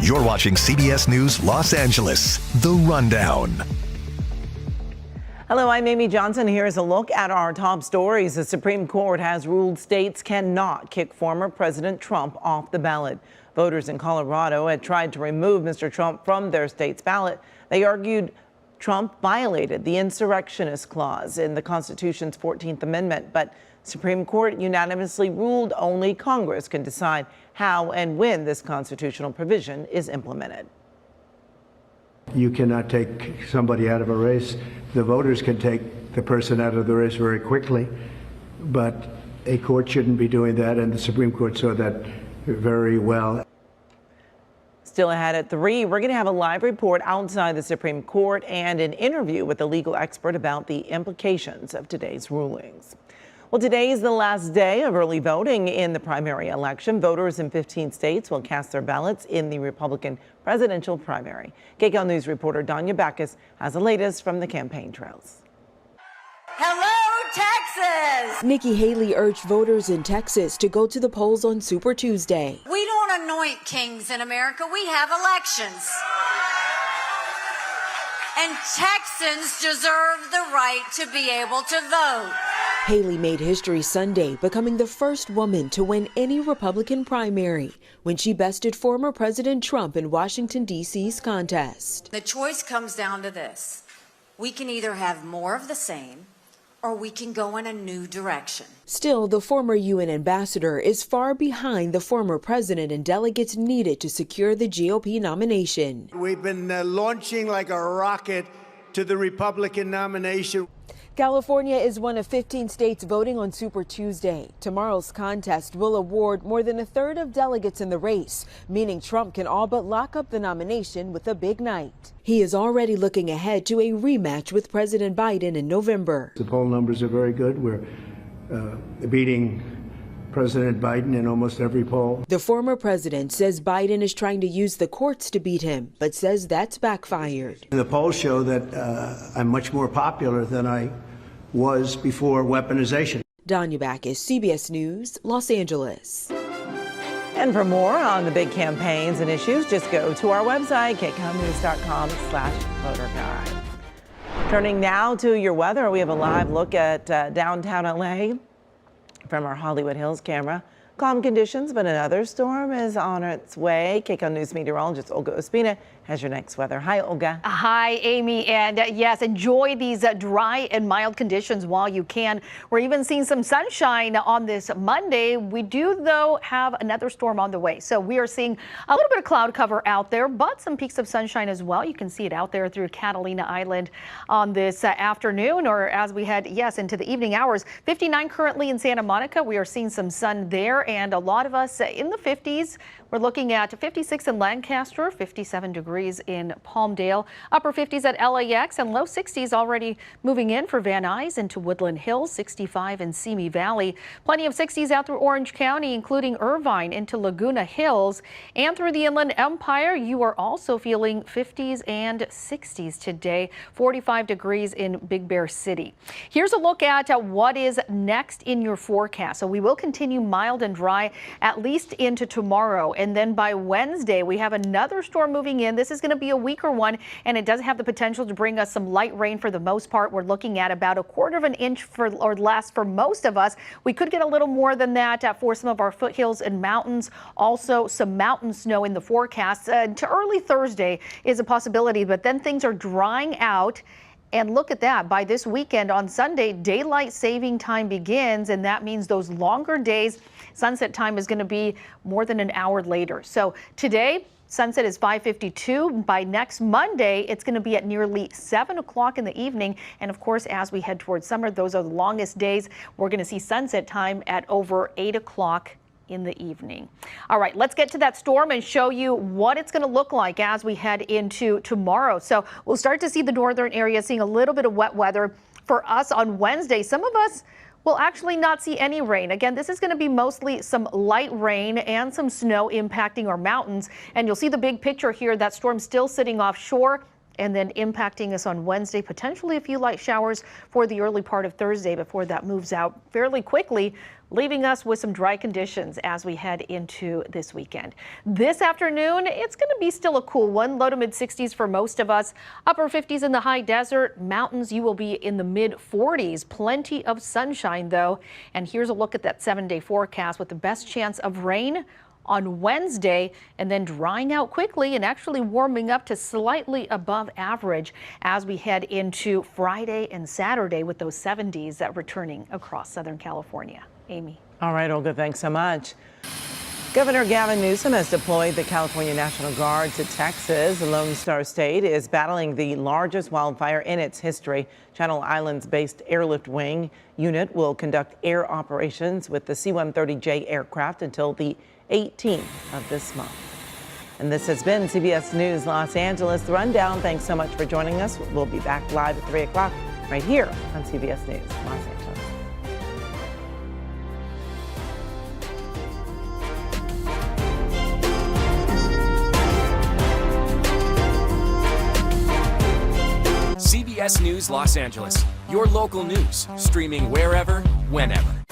You're watching CBS News Los Angeles, The Rundown. Hello, I'm Amy Johnson. Here's a look at our top stories. The Supreme Court has ruled states cannot kick former President Trump off the ballot. Voters in Colorado had tried to remove Mr. Trump from their state's ballot. They argued Trump violated the insurrectionist clause in the Constitution's 14th Amendment, but Supreme Court unanimously ruled only Congress can decide how and when this constitutional provision is implemented. You cannot take somebody out of a race. The voters can take the person out of the race very quickly, but a court shouldn't be doing that, and the Supreme Court saw that very well. Still ahead at 3, we're going to have a live report outside the Supreme Court and an interview with a legal expert about the implications of today's rulings. Well, today is the last day of early voting in the primary election. Voters in 15 states will cast their ballots in the Republican presidential primary. Kcal News reporter Danya Backus has the latest from the campaign trails. Hello, Texas! Nikki Haley urged voters in Texas to go to the polls on Super Tuesday. We don't anoint kings in America. We have elections. And Texans deserve the right to be able to vote. Haley made history Sunday, becoming the first woman to win any Republican primary when she bested former President Trump in Washington, D.C.'s contest. The choice comes down to this. We can either have more of the same, or we can go in a new direction. Still, the former UN ambassador is far behind the former president and delegates needed to secure the GOP nomination. We've been launching like a rocket to the Republican nomination. California is one of 15 states voting on Super Tuesday. Tomorrow's contest will award more than a third of delegates in the race, meaning Trump can all but lock up the nomination with a big night. He is already looking ahead to a rematch with President Biden in November. The poll numbers are very good. We're beating President Biden in almost every poll. The former president says Biden is trying to use the courts to beat him, but says that's backfired. The polls show that I'm much more popular than I was before weaponization. Danya Backus, CBS News, Los Angeles. And for more on the big campaigns and issues, just go to our website, kcalnews.com/voter guide. Turning now to your weather, we have a live look at downtown LA from our Hollywood Hills camera. Calm conditions, but another storm is on its way. Kcal News meteorologist Olga Ospina has your next weather. Hi, Olga. Hi, Amy. And yes, enjoy these dry and mild conditions while you can. We're even seeing some sunshine on this Monday. We do, though, have another storm on the way. So we are seeing a little bit of cloud cover out there, but some peaks of sunshine as well. You can see it out there through Catalina Island on this afternoon, or as we head, yes, into the evening hours. 59 currently in Santa Monica. We are seeing some sun there, and a lot of us in the 50s. We're looking at 56 in Lancaster, 57 degrees in Palmdale, upper 50s at LAX, and low 60s already moving in for Van Nuys into Woodland Hills, 65 in Simi Valley. Plenty of 60s out through Orange County, including Irvine into Laguna Hills, and through the Inland Empire. You are also feeling 50s and 60s today, 45 degrees in Big Bear City. Here's a look at what is next in your forecast. So we will continue mild and dry at least into tomorrow. And then by Wednesday, we have another storm moving in. This is going to be a weaker one, and it does have the potential to bring us some light rain for the most part. We're looking at about 1/4 of an inch or less for most of us. We could get a little more than that for some of our foothills and mountains. Also, some mountain snow in the forecast. To early Thursday is a possibility, but then things are drying out. And look at that. By this weekend on Sunday, daylight saving time begins, and that means those longer days, sunset time is going to be more than an hour later. So today, sunset is 5:52. By next Monday, it's going to be at nearly 7 o'clock in the evening. And of course, as we head towards summer, those are the longest days. We're going to see sunset time at over 8 o'clock in the evening. All right, let's get to that storm and show you what it's going to look like as we head into tomorrow. So we'll start to see the northern area seeing a little bit of wet weather. For us on Wednesday, some of us will actually not see any rain. Again, this is going to be mostly some light rain and some snow impacting our mountains. And you'll see the big picture here. That storm still sitting offshore. and then impacting us on Wednesday, potentially a few light showers for the early part of Thursday before that moves out fairly quickly, leaving us with some dry conditions as we head into this weekend. This afternoon, it's going to be still a cool one, low to mid 60s for most of us, upper 50s in the high desert. Mountains, you will be in the mid 40s. Plenty of sunshine, though. And here's a look at that 7-day forecast with the best chance of rain on Wednesday, and then drying out quickly and actually warming up to slightly above average as we head into Friday and Saturday with those 70s that returning across Southern California. Amy. All right, Olga, thanks so much. Governor Gavin Newsom has deployed the California National Guard to Texas. The Lone Star State is battling the largest wildfire in its history. Channel Islands-based Airlift Wing unit will conduct air operations with the C-130J aircraft until the 18th of this month. And this has been CBS News Los Angeles. The Rundown. Thanks so much for joining us. We'll be back live at 3 o'clock right here on CBS News Los Angeles. CBS News Los Angeles, your local news, streaming wherever, whenever.